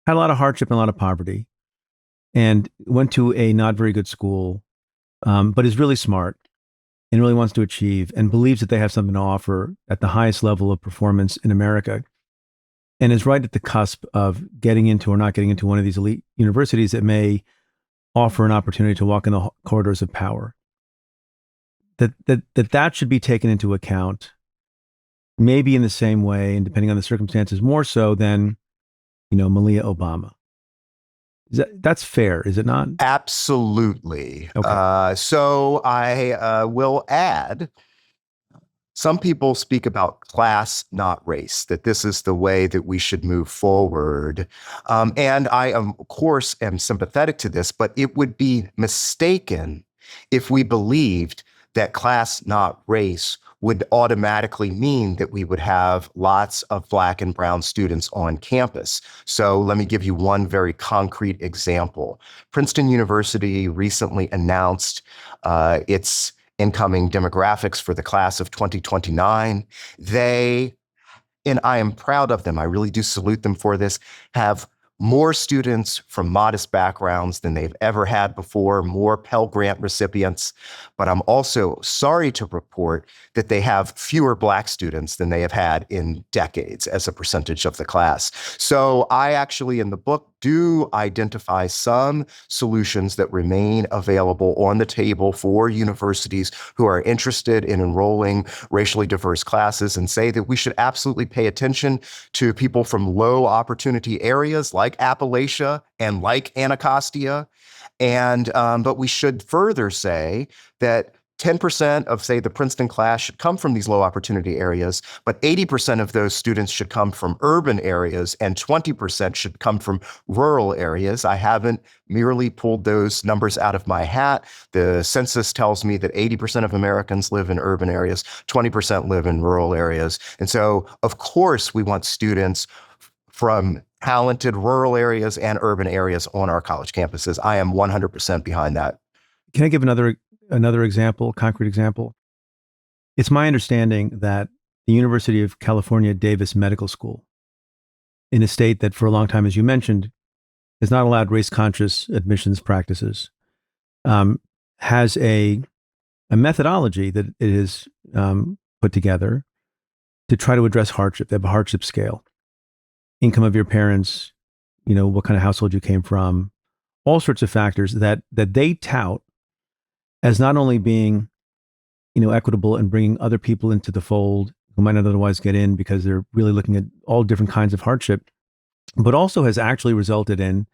had a lot of hardship and a lot of poverty and went to a not very good school, but is really smart and really wants to achieve and believes that they have something to offer at the highest level of performance in America and is right at the cusp of getting into or not getting into one of these elite universities that may offer an opportunity to walk in the corridors of power. That should be taken into account, maybe in the same way, and depending on the circumstances, more so than, Malia Obama. That's fair, is it not? Absolutely. Okay. So I will add, some people speak about class, not race, that this is the way that we should move forward. And I, of course, am sympathetic to this, but it would be mistaken if we believed that class, not race, would automatically mean that we would have lots of Black and brown students on campus. So let me give you one very concrete example. Princeton University recently announced its incoming demographics for the class of 2029. They and I am proud of them, I really do salute them for this, have more students from modest backgrounds than they've ever had before, more Pell Grant recipients. But I'm also sorry to report that they have fewer Black students than they have had in decades as a percentage of the class. So I actually, in the book, do identify some solutions that remain available on the table for universities who are interested in enrolling racially diverse classes, and say that we should absolutely pay attention to people from low opportunity areas like Appalachia and like Anacostia. And but we should further say that 10% of, say, the Princeton class should come from these low opportunity areas, but 80% of those students should come from urban areas and 20% should come from rural areas. I haven't merely pulled those numbers out of my hat. The census tells me that 80% of Americans live in urban areas, 20% live in rural areas. And so, of course, we want students from talented rural areas and urban areas on our college campuses. I am 100% behind that. Can I give another example, concrete example? It's my understanding that the University of California, Davis Medical School, in a state that for a long time, as you mentioned, has not allowed race-conscious admissions practices, has a methodology that it has put together to try to address hardship. They have a hardship scale, income of your parents, what kind of household you came from, all sorts of factors that they tout as not only being, equitable and bringing other people into the fold who might not otherwise get in because they're really looking at all different kinds of hardship, but also has actually resulted in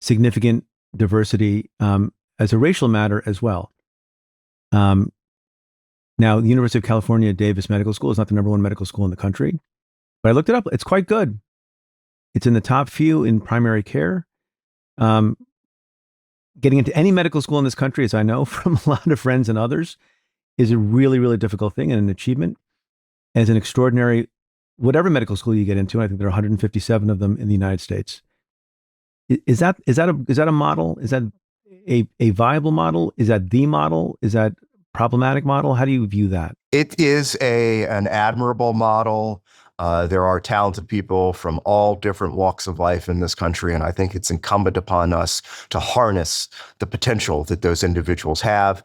significant diversity as a racial matter as well. Now, the University of California, Davis Medical School is not the number one medical school in the country, but I looked it up. It's quite good. It's in the top few in primary care. Getting into any medical school in this country, as I know from a lot of friends and others, is a really, really difficult thing and an achievement. As an extraordinary, whatever medical school you get into, I think there are 157 of them in the United States. Is that a model? Is that a viable model? Is that the model? Is that problematic model? How do you view that? It is an admirable model. There are talented people from all different walks of life in this country, and I think it's incumbent upon us to harness the potential that those individuals have.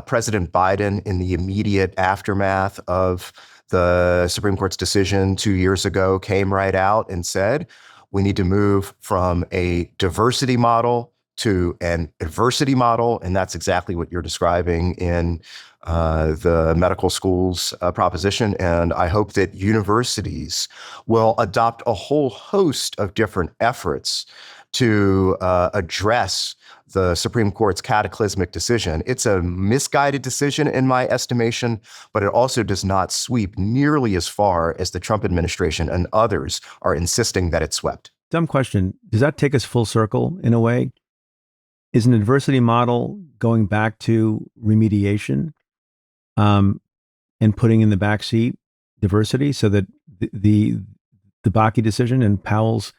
President Biden, in the immediate aftermath of the Supreme Court's decision 2 years ago, came right out and said, we need to move from a diversity model to an adversity model, and that's exactly what you're describing in the medical schools proposition. And I hope that universities will adopt a whole host of different efforts to address the Supreme Court's cataclysmic decision. It's a misguided decision in my estimation, but it also does not sweep nearly as far as the Trump administration and others are insisting that it swept. Dumb question. Does that take us full circle in a way? Is an adversity model going back to remediation and putting in the backseat diversity so that the Bakke decision and Powell's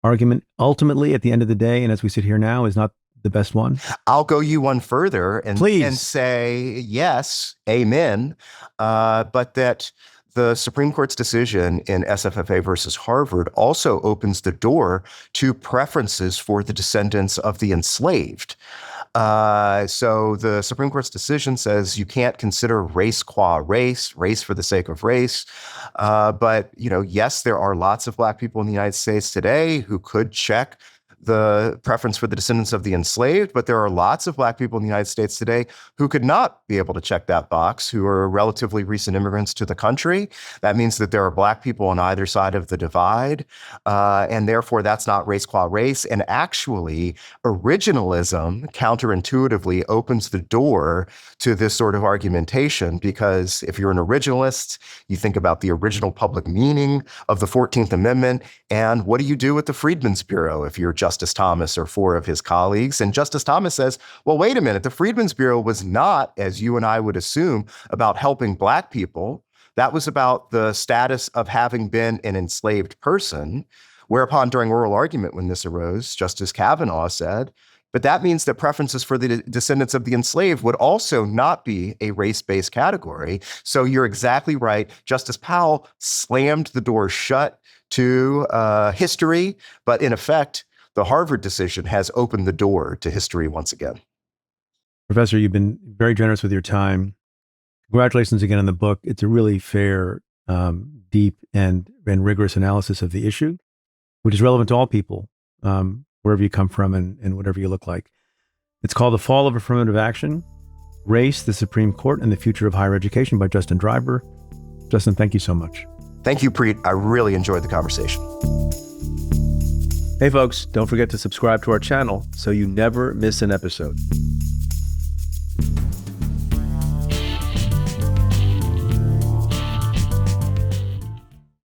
argument ultimately at the end of the day, and as we sit here now, is not the best one? I'll go you one further and Please. say, yes, amen, but that the Supreme Court's decision in SFFA versus Harvard also opens the door to preferences for the descendants of the enslaved. So the Supreme Court's decision says you can't consider race qua race, race for the sake of race. But, yes, there are lots of Black people in the United States today who could check the preference for the descendants of the enslaved, but there are lots of Black people in the United States today who could not be able to check that box, who are relatively recent immigrants to the country. That means that there are Black people on either side of the divide, and therefore that's not race qua race. And actually, originalism counterintuitively opens the door to this sort of argumentation, because if you're an originalist, you think about the original public meaning of the 14th Amendment, and what do you do with the Freedmen's Bureau if you're Justice Thomas or four of his colleagues? And Justice Thomas says, well, wait a minute, the Freedmen's Bureau was not, as you and I would assume, about helping Black people. That was about the status of having been an enslaved person. Whereupon, during oral argument, when this arose, Justice Kavanaugh said, But that means that preferences for the descendants of the enslaved would also not be a race-based category. So you're exactly right. Justice Powell slammed the door shut to history, but in effect, the Harvard decision has opened the door to history once again. Professor, you've been very generous with your time. Congratulations again on the book. It's a really fair, deep, and rigorous analysis of the issue, which is relevant to all people, wherever you come from and whatever you look like. It's called The Fall of Affirmative Action, Race, the Supreme Court, and the Future of Higher Education by Justin Driver. Justin, thank you so much. Thank you, Preet. I really enjoyed the conversation. Hey folks, don't forget to subscribe to our channel so you never miss an episode.